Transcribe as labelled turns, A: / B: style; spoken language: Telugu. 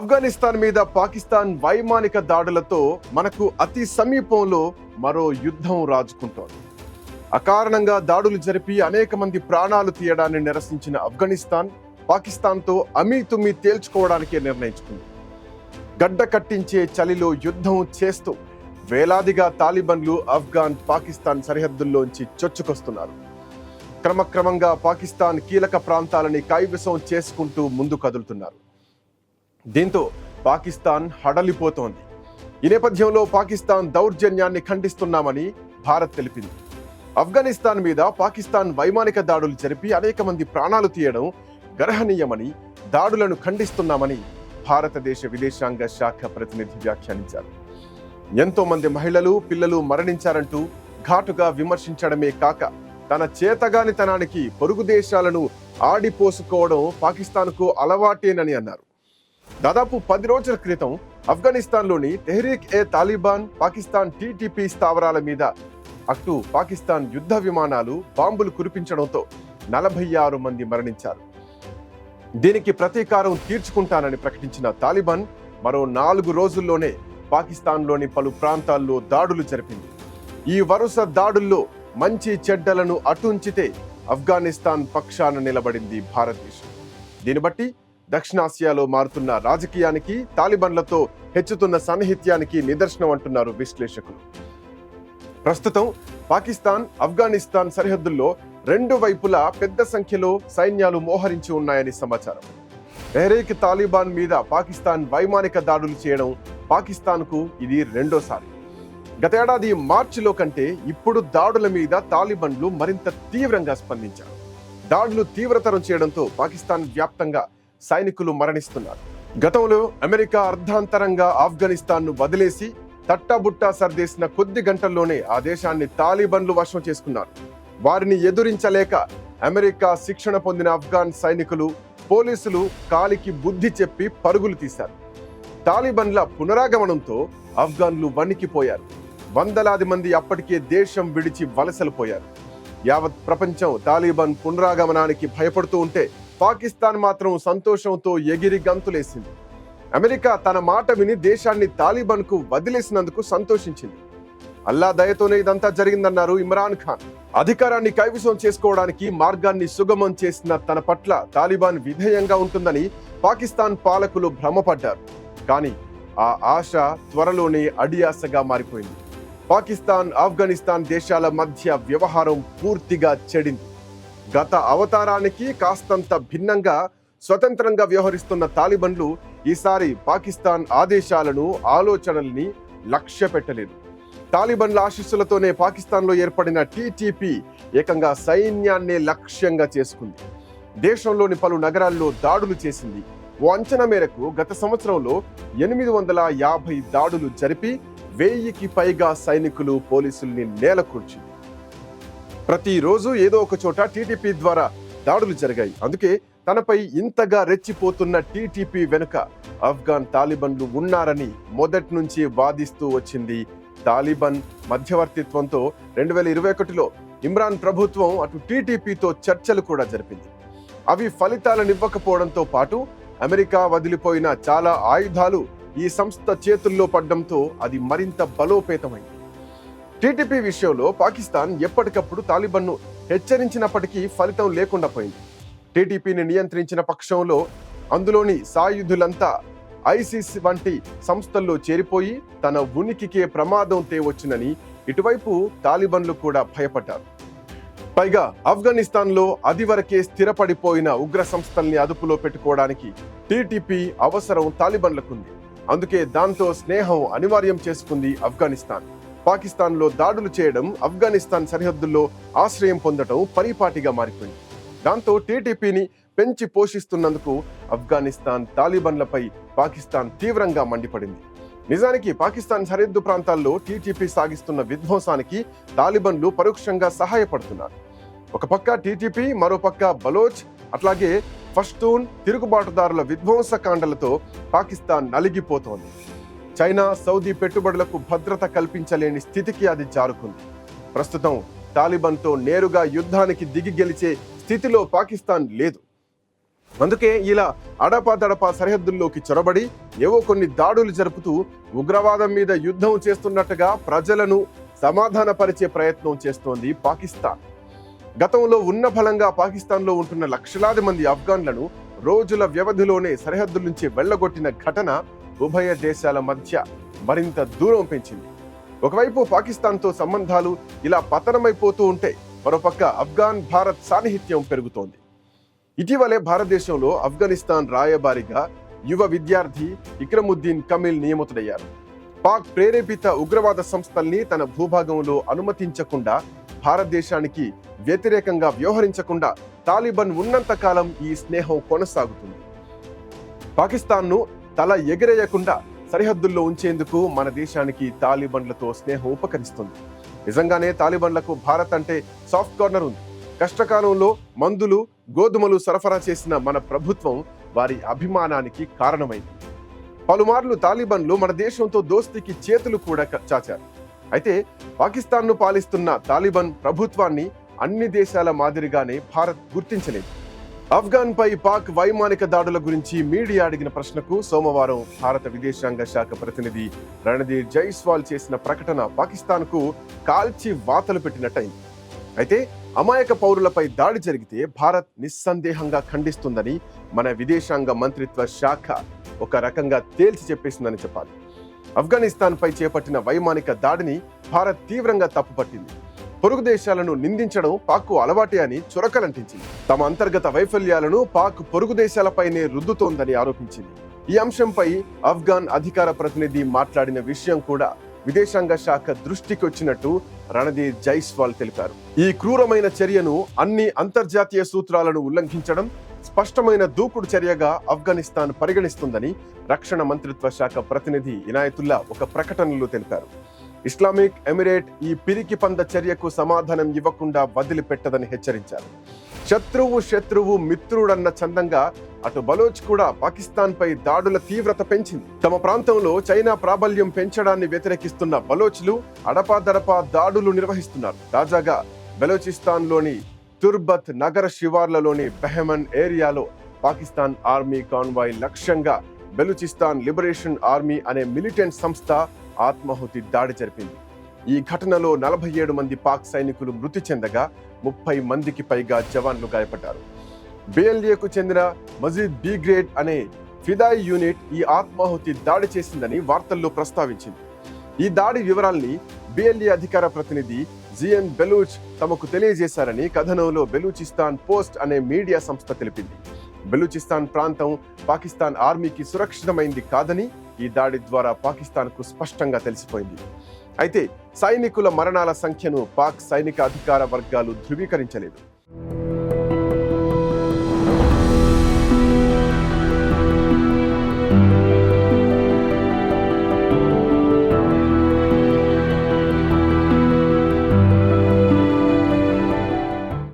A: ఆఫ్ఘనిస్తాన్ మీద పాకిస్తాన్ వైమానిక దాడులతో మనకు అతి సమీపంలో మరో యుద్ధం రాజుకుంటోంది. అకారణంగా దాడులు జరిపి అనేక మంది ప్రాణాలు తీయడాన్ని నిరసించిన ఆఫ్ఘనిస్తాన్ పాకిస్తాన్తో అమీతుమీ తేల్చుకోవడానికే నిర్ణయించుకుంది. గడ్డ కట్టించే చలిలో యుద్ధం చేస్తూ వేలాదిగా తాలిబన్లు ఆఫ్ఘాన్ పాకిస్తాన్ సరిహద్దుల్లోంచి చొచ్చుకొస్తున్నారు. క్రమక్రమంగా పాకిస్తాన్ కీలక ప్రాంతాలని కైవసం చేసుకుంటూ ముందు కదులుతున్నారు. దీంతో పాకిస్తాన్ హడలిపోతోంది. ఈ నేపథ్యంలో పాకిస్తాన్ దౌర్జన్యాన్ని ఖండిస్తున్నామని భారత్ తెలిపింది. ఆఫ్ఘనిస్తాన్ మీద పాకిస్తాన్ వైమానిక దాడులు జరిపి అనేక మంది ప్రాణాలు తీయడం గర్హనీయమని, దాడులను ఖండిస్తున్నామని భారతదేశ విదేశాంగ శాఖ ప్రతినిధి వ్యాఖ్యానించారు. ఎంతో మంది మహిళలు, పిల్లలు మరణించారంటూ ఘాటుగా విమర్శించడమే కాక తన చేతగానితనానికి పొరుగు దేశాలను ఆడిపోసుకోవడం పాకిస్తాన్కు అలవాటేనని అన్నారు. దాదాపు 10 రోజుల క్రితం ఆఫ్ఘనిస్తాన్లోని తెహ్రీక్ ఏ తాలిబాన్ పాకిస్తాన్ టీటీపీ స్థావరాల మీద అటు పాకిస్తాన్ యుద్ధ విమానాలు బాంబులు కురిపించడంతో 46 మంది మరణించారు. దీనికి ప్రతీకారం తీర్చుకుంటానని ప్రకటించిన తాలిబాన్ మరో 4 రోజుల్లోనే పాకిస్తాన్లోని పలు ప్రాంతాల్లో దాడులు జరిపింది. ఈ వరుస దాడుల్లో మంచి చెడ్డలను అటుంచితే ఆఫ్ఘనిస్తాన్ పక్షాన నిలబడింది భారతదేశం. దీన్ని బట్టి దక్షిణాసియాలో మారుతున్న రాజకీయానికి, తాలిబాన్లతో హెచ్చుతున్న సన్నిహిత్యానికి నిదర్శనం అంటున్నారు విశ్లేషకులు. ప్రస్తుతం పాకిస్తాన్ ఆఫ్ఘనిస్తాన్ సరిహద్దుల్లో 2 వైపులా పెద్ద సంఖ్యలో సైన్యాలు మోహరించి ఉన్నాయని సమాచారం. తెహ్రీక్ తాలిబాన్ మీద పాకిస్తాన్ వైమానిక దాడులు చేయడం పాకిస్తాన్కు ఇది రెండోసారి. గతేడాది మార్చిలో కంటే ఇప్పుడు దాడుల మీద తాలిబాన్లు మరింత తీవ్రంగా స్పందించారు. దాడులు తీవ్రతరం చేయడంతో పాకిస్తాన్ వ్యాప్తంగా సైనికులు మరణిస్తున్నారు. గతంలో అమెరికా అర్ధాంతరంగా ఆఫ్ఘనిస్తాన్ను వదిలేసి తట్టబుట్టా సర్దేసిన కొద్ది గంటల్లోనే ఆ దేశాన్ని తాలిబాన్లు వశం చేసుకున్నారు. వారిని ఎదురించలేక అమెరికా శిక్షణ పొందిన ఆఫ్ఘాన్ సైనికులు, పోలీసులు కాలికి బుద్ధి చెప్పి పరుగులు తీశారు. తాలిబాన్ల పునరాగమనంతో ఆఫ్ఘాన్లు వణికిపోయారు. వందలాది మంది అప్పటికే దేశం విడిచి వలసలు పోయారు. యావత్ ప్రపంచం తాలిబాన్ పునరాగమనానికి భయపడుతూ ఉంటే పాకిస్తాన్ మాత్రం సంతోషంతో ఎగిరి గంతులేసింది. అమెరికా తన మాట విని దేశాన్ని తాలిబాన్కు వదిలేసినందుకు సంతోషించింది. అల్లా దయతోనే ఇదంతా జరిగిందన్నారు ఇమ్రాన్ ఖాన్. అధికారాన్ని కైవసం చేసుకోవడానికి మార్గాన్ని సుగమం చేసిన తన పట్ల తాలిబాన్ విధేయంగా ఉంటుందని పాకిస్తాన్ పాలకులు భ్రమపడ్డారు. కానీ ఆ ఆశ త్వరలోనే అడియాసగా మారిపోయింది. పాకిస్తాన్, ఆఫ్ఘనిస్తాన్ దేశాల మధ్య వ్యవహారం పూర్తిగా చెడింది. గత అవతారానికి కాస్తంత భిన్నంగా స్వతంత్రంగా వ్యవహరిస్తున్న తాలిబాన్లు ఈసారి పాకిస్తాన్ ఆదేశాలను, ఆలోచనల్ని లక్ష్య పెట్టలేదు. తాలిబాన్ల ఆశీస్సులతోనే పాకిస్తాన్లో ఏర్పడిన టీటీపీ ఏకంగా సైన్యాన్నే లక్ష్యంగా చేసుకుంది. దేశంలోని పలు నగరాల్లో దాడులు చేసింది. ఓ అంచనా మేరకు గత సంవత్సరంలో 850 దాడులు జరిపి 1000కి పైగా సైనికులు, పోలీసుల్ని నేలకూర్చింది. ప్రతిరోజు ఏదో ఒక చోట టీటీపీ ద్వారా దాడులు జరిగాయి. అందుకే తనపై ఇంతగా రెచ్చిపోతున్న టీటీపీ వెనుక ఆఫ్ఘాన్ తాలిబాన్లు ఉన్నారని మొదటి నుంచి వాదిస్తూ వచ్చింది. తాలిబాన్ మధ్యవర్తిత్వంతో 2021లో ఇమ్రాన్ ప్రభుత్వం అటు టీటీపీతో చర్చలు కూడా జరిపింది. అవి ఫలితాలనివ్వకపోవడంతో పాటు అమెరికా వదిలిపోయిన చాలా ఆయుధాలు ఈ సంస్థ చేతుల్లో పడ్డంతో అది మరింత బలోపేతమైంది. టీటీపీ విషయంలో పాకిస్తాన్ ఎప్పటికప్పుడు తాలిబాన్ను హెచ్చరించినప్పటికీ ఫలితం లేకుండా పోయింది. టీటీపీని నియంత్రించిన పక్షంలో అందులోని సాయుధులంతా ఐసిస్ వంటి సంస్థల్లో చేరిపోయి తన ఉనికికే ప్రమాదం తేవచ్చునని ఇటువైపు తాలిబాన్లు కూడా భయపడ్డారు. పైగా ఆఫ్ఘనిస్తాన్లో అదివరకే స్థిరపడిపోయిన ఉగ్ర సంస్థల్ని అదుపులో పెట్టుకోవడానికి టీటీపీ అవసరం తాలిబాన్లకుంది. అందుకే దాంతో స్నేహం అనివార్యం చేసుకుంది ఆఫ్ఘనిస్తాన్. పాకిస్తాన్లో దాడులు చేయడం, ఆఫ్ఘనిస్తాన్ సరిహద్దుల్లో ఆశ్రయం పొందడం పరిపాటిగా మారిపోయింది. దాంతో టీటీపీని పెంచి పోషిస్తున్నందుకు ఆఫ్ఘనిస్తాన్ తాలిబాన్లపై పాకిస్తాన్ తీవ్రంగా మండిపడింది. నిజానికి పాకిస్తాన్ సరిహద్దు ప్రాంతాల్లో టీటీపీ సాగిస్తున్న విధ్వంసానికి తాలిబాన్లు పరోక్షంగా సహాయపడుతున్నారు. ఒక పక్క టీటీపీ, మరోపక్క బలోచ్, అట్లాగే పష్తూన్ తిరుగుబాటుదారుల విధ్వంసకాండలతో పాకిస్తాన్ నలిగిపోతోంది. చైనా, సౌదీ పెట్టుబడులకు భద్రత కల్పించలేని స్థితికి అది జారుకుంది. ప్రస్తుతం తాలిబాన్తో నేరుగా యుద్ధానికి దిగి గెలిచే స్థితిలో పాకిస్తాన్ లేదు. అందుకే ఇలా అడపాదడపా సరిహద్దుల్లోకి చొరబడి ఏవో కొన్ని దాడులు జరుపుతూ ఉగ్రవాదం మీద యుద్ధం చేస్తున్నట్టుగా ప్రజలను సమాధానపరిచే ప్రయత్నం చేస్తోంది పాకిస్తాన్. గతంలో ఉన్న బలంగా పాకిస్తాన్లో ఉంటున్న లక్షలాది మంది ఆఫ్ఘన్లను రోజుల వ్యవధిలోనే సరిహద్దుల నుంచి వెళ్లగొట్టిన ఘటన ఉభయ దేశాల మధ్య మరింత దూరం పెంచింది. ఒకవైపు పాకిస్తాన్తో సంబంధాలు ఇలా పతనమైపోతూ ఉంటే మరోపక్క ఆఫ్ఘన్ భారత్ సాన్నిహిత్యం పెరుగుతోంది. ఇటీవలే భారతదేశంలో ఆఫ్ఘనిస్తాన్ రాయబారిగా యువ విద్యార్థి ఇక్రముద్దీన్ కమిల్ నియమితుడయ్యారు. పాక్ ప్రేరేపిత ఉగ్రవాద సంస్థల్ని తన భూభాగంలో అనుమతించకుండా, భారతదేశానికి వ్యతిరేకంగా వ్యవహరించకుండా తాలిబాన్ ఉన్నంత కాలం ఈ స్నేహం కొనసాగుతుంది. పాకిస్తాన్ను తల ఎగిరేయకుండా సరిహద్దుల్లో ఉంచేందుకు మన దేశానికి తాలిబాన్లతో స్నేహం ఉపకరిస్తుంది. నిజంగానే తాలిబాన్లకు భారత్ అంటే సాఫ్ట్ కార్నర్ ఉంది. కష్టకాలంలో మందులు, గోధుమలు సరఫరా చేసిన మన ప్రభుత్వం వారి అభిమానానికి కారణమైంది. పలుమార్లు తాలిబాన్లు మన దేశంతో దోస్తీకి చేతులు కూడా చాచారు. అయితే పాకిస్తాన్ను పాలిస్తున్న తాలిబాన్ ప్రభుత్వాన్ని అన్ని దేశాల మాదిరిగానే భారత్ గుర్తించలేదు. ఆఫ్ఘన్ పై పాక్ వైమానిక దాడుల గురించి మీడియా అడిగిన ప్రశ్నకు సోమవారం భారత విదేశాంగ శాఖ ప్రతినిధి రణధీర్ జైస్వాల్ చేసిన ప్రకటన పాకిస్తాన్కు కాల్చి వాతలు పెట్టినట్టయింది. అయితే అమాయక పౌరులపై దాడి జరిగితే భారత్ నిస్సందేహంగా ఖండిస్తుందని మన విదేశాంగ మంత్రిత్వ శాఖ ఒక రకంగా తేల్చి చెప్పేసిందని చెప్పాలి. ఆఫ్ఘనిస్తాన్ పై చేపట్టిన వైమానిక దాడిని భారత్ తీవ్రంగా తప్పుపట్టింది. పొరుగు దేశాలను నిందించడం పాక్కు అలవాటే అని చురకలంటించింది. తమ అంతర్గత వైఫల్యాలను పాక్ పొరుగు దేశాలపైనే రుద్దుతోందని ఆరోపించింది. ఈ అంశంపై ఆఫ్ఘన్ అధికార ప్రతినిధి మాట్లాడిన విషయం కూడా విదేశాంగ శాఖ దృష్టికి వచ్చినట్టు రణధీర్ జైస్వాల్ తెలిపారు. ఈ క్రూరమైన చర్యను అన్ని అంతర్జాతీయ సూత్రాలను ఉల్లంఘించడం స్పష్టమైన దూకుడు చర్యగా ఆఫ్ఘనిస్తాన్ పరిగణిస్తుందని రక్షణ మంత్రిత్వ శాఖ ప్రతినిధి ఇనాయతుల్లా ఒక ప్రకటనలో తెలిపారు. ఇస్లామిక్ ఎమిరేట్ ఈ పిరికి పంద చర్యకు సమాధానం ఇవ్వకుండా వదిలిపెట్టదని హెచ్చరించారు. శత్రువు మిత్రుడన్న చందంగా అటు బలోచ్ కూడా పాకిస్తాన్ పై దాడుల తీవ్రత పెంచింది. తమ ప్రాంతంలో చైనా ప్రాబల్యం పెంచడాన్ని వ్యతిరేకిస్తున్న బలోచ్లు అడపాదడపా దాడులు నిర్వహిస్తున్నారు. తాజాగా బలోచిస్తాన్ లోని తుర్బత్ నగర శివార్లలోని బెహమన్ ఏరియాలో పాకిస్తాన్ ఆర్మీ కాన్వాయ్ లక్ష్యంగా బెలూచిస్తాన్ లిబరేషన్ ఆర్మీ అనే మిలిటెంట్ సంస్థ ఆత్మాహుతి దాడి జరిపింది. ఈ ఘటనలో 47 మంది పాక్ సైనికులు మృతి చెందగా 30 మందికి పైగా జవాన్లు గాయపడ్డారు. బిఎల్ఏకు చెందిన మజీద్ బి గ్రేడ్ అనే ఫిదాయి యూనిట్ ఈ ఆత్మాహుతి దాడి చేసిందని వార్తల్లో ప్రస్తావించింది. ఈ దాడి వివరాల్ని బిఎల్ఏ అధికార ప్రతినిధి జియన్ బెలూచ్ తమకు తెలియజేశారని కథనంలో బెలూచిస్తాన్ పోస్ట్ అనే మీడియా సంస్థ తెలిపింది. బెలూచిస్తాన్ ప్రాంతం పాకిస్తాన్ ఆర్మీకి సురక్షితమైంది కాదని ఈ దాడి ద్వారా పాకిస్తాన్కు స్పష్టంగా తెలిసిపోయింది. అయితే సైనికుల మరణాల సంఖ్యను పాక్ సైనిక అధికార వర్గాలు ధృవీకరించలేదు.